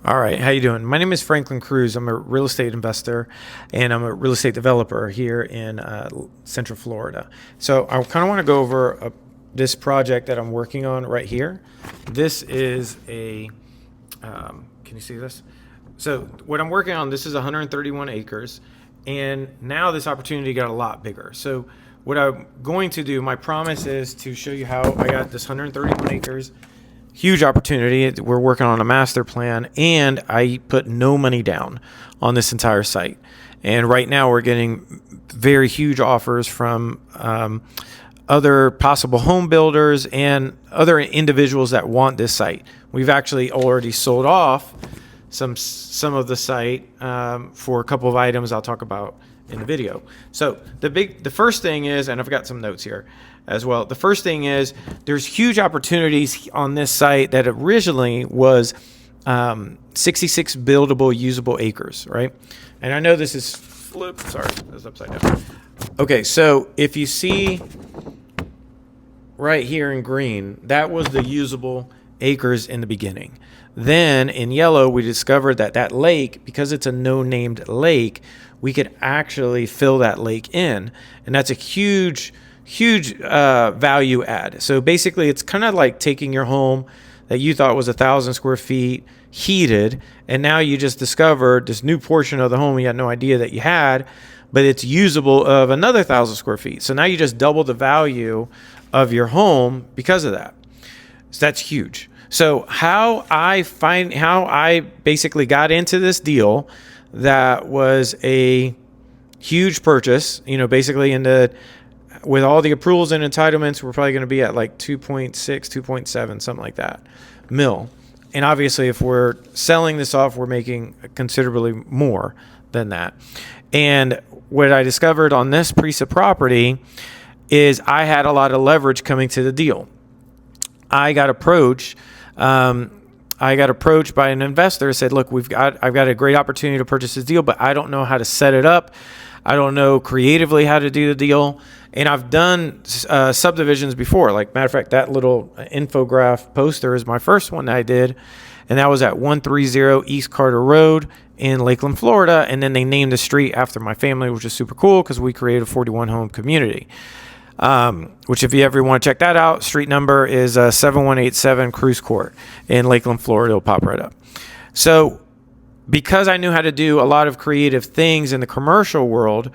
All right, how you doing? My name is Franklin Cruz. I'm a real estate investor, and I'm a real estate developer here in Central Florida. So I kind of want to go over this project that I'm working on right here. This is can you see this? So what I'm working on, this is 131 acres, and now this opportunity got a lot bigger. So what I'm going to do, my promise is to show you how I got this 131 acres. Huge opportunity. We're working on a master plan, and I put no money down on this entire site. And right now we're getting very huge offers from other possible home builders and other individuals that want this site. We've actually already sold off some of the site for a couple of items I'll talk about in the video. So the first thing is, and I've got some notes here as well. The first thing is there's huge opportunities on this site that originally was 66 buildable, usable acres, right? And I know this is flipped. Sorry, that's upside down. Okay, so if you see right here in green, that was the usable acres in the beginning. Then in yellow, we discovered that that lake, because it's a no-named lake, we could actually fill that lake in. And that's a huge value add. So basically, it's kind of like taking your home that you thought was 1,000 square feet heated, and now you just discovered this new portion of the home you had no idea that you had, but it's usable of another 1,000 square feet. So now you just double the value of your home because of that. So that's huge. So how I basically got into this deal that was a huge purchase, basically with all the approvals and entitlements, we're probably going to be at like 2.6, 2.7, something like that, mil. And obviously, if we're selling this off, we're making considerably more than that. And what I discovered on this piece of property is I had a lot of leverage coming to the deal. I got approached by an investor, said, look, I've got a great opportunity to purchase this deal, but I don't know how to set it up. I don't know creatively how to do the deal. And I've done subdivisions before. Like, matter of fact, that little infograph poster is my first one that I did. And that was at 130 East Carter Road in Lakeland, Florida. And then they named the street after my family, which is super cool because we created a 41 home community. Which if you ever want to check that out, street number is 7187 Cruise Court in Lakeland, Florida. It'll pop right up. So because I knew how to do a lot of creative things in the commercial world,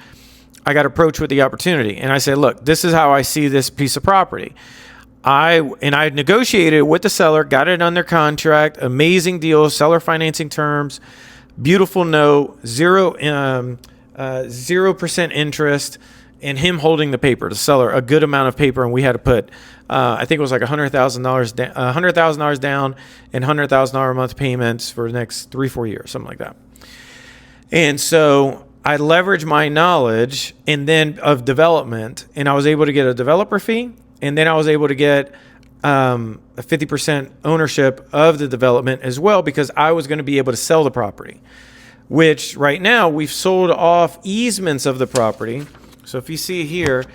I got approached with the opportunity. And I said, look, this is how I see this piece of property. I negotiated with the seller, got it under contract, amazing deal, seller financing terms, beautiful note, 0% interest, and him holding the paper, the seller, a good amount of paper. And we had to put, I think it was like $100,000 down and $100,000 a month payments for the next 3-4 years, something like that. And so I leveraged my knowledge of development, and I was able to get a developer fee, and then I was able to get a 50% ownership of the development as well, because I was going to be able to sell the property, which right now we've sold off easements of the property. So if you see here,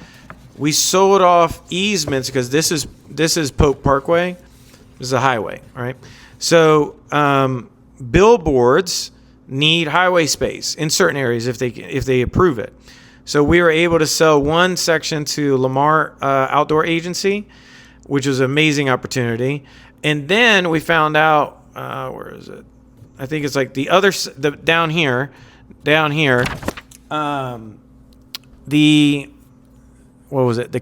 we sold off easements because this is Pope Parkway. This is a highway, all right? So billboards need highway space in certain areas if they approve it. So we were able to sell one section to Lamar Outdoor Agency, which was an amazing opportunity. And then we found out, where is it? I think it's like down here. The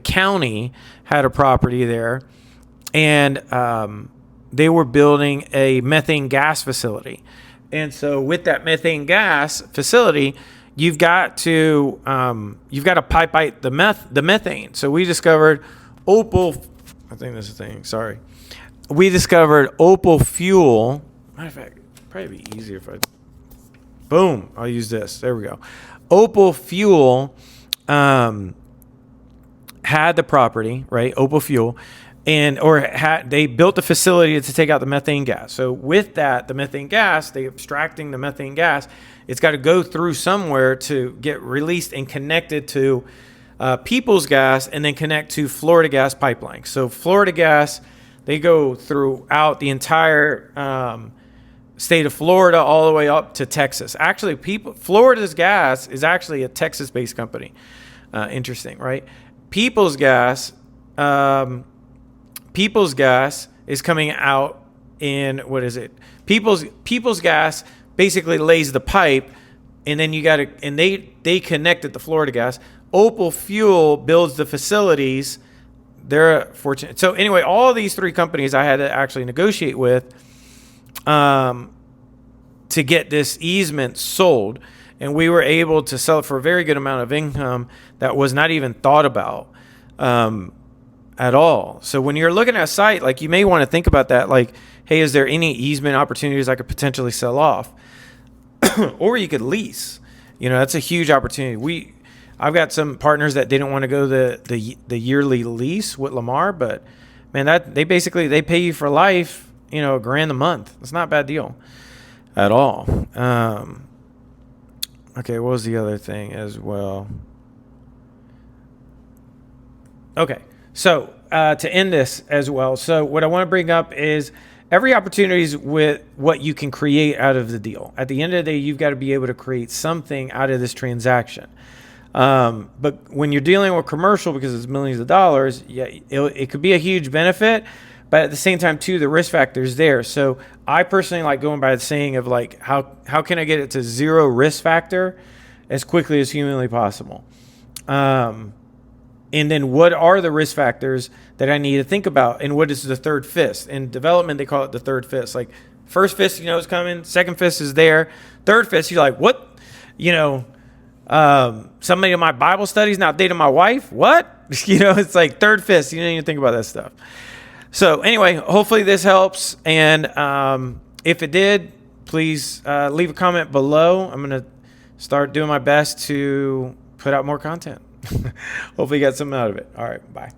county had a property there, and they were building a methane gas facility. And so with that methane gas facility, you've got to pipe out the methane. So we discovered Opal. I think this is the thing. Sorry, we discovered Opal fuel. Matter of fact, it'd probably be easier if boom. I'll use this. There we go. Opal fuel had the property, right? Opal fuel. They built the facility to take out the methane gas. So with that, the methane gas, they extracting the methane gas, it's got to go through somewhere to get released and connected to People's Gas, and then connect to Florida Gas pipeline. So Florida Gas, they go throughout the entire state of Florida all the way up to Texas. Actually, Florida's Gas is actually a Texas-based company. Interesting, right? People's Gas is coming out in, what is it? People's Gas basically lays the pipe, and then they connect it to Florida Gas. Opal Fuel builds the facilities. They're fortunate. So anyway, all of these three companies I had to actually negotiate with to get this easement sold, and we were able to sell it for a very good amount of income that was not even thought about at all. So when you're looking at a site, like, you may want to think about that, like, hey, is there any easement opportunities I could potentially sell off? Or you could lease. That's a huge opportunity. I've got some partners that didn't want to go the yearly lease with Lamar, but man, they pay you for life, $1,000 a month. It's not a bad deal at all. Okay, what was the other thing as well? Okay, so to end this as well, so what I want to bring up is every opportunity is with what you can create out of the deal. At the end of the day, you've got to be able to create something out of this transaction. But when you're dealing with commercial, because it's millions of dollars, yeah, it could be a huge benefit, but at the same time too, the risk factor is there. So I personally like going by the saying of, like, how can I get it to zero risk factor as quickly as humanly possible? And then what are the risk factors that I need to think about? And what is the third fist? In development, they call it the third fist. Like, first fist, is coming. Second fist is there. Third fist, you're like, what? Somebody in my Bible studies not dating my wife. What? It's like third fist. You don't even think about that stuff. So anyway, hopefully this helps. And if it did, please leave a comment below. I'm going to start doing my best to put out more content. Hopefully you got something out of it. All right. Bye.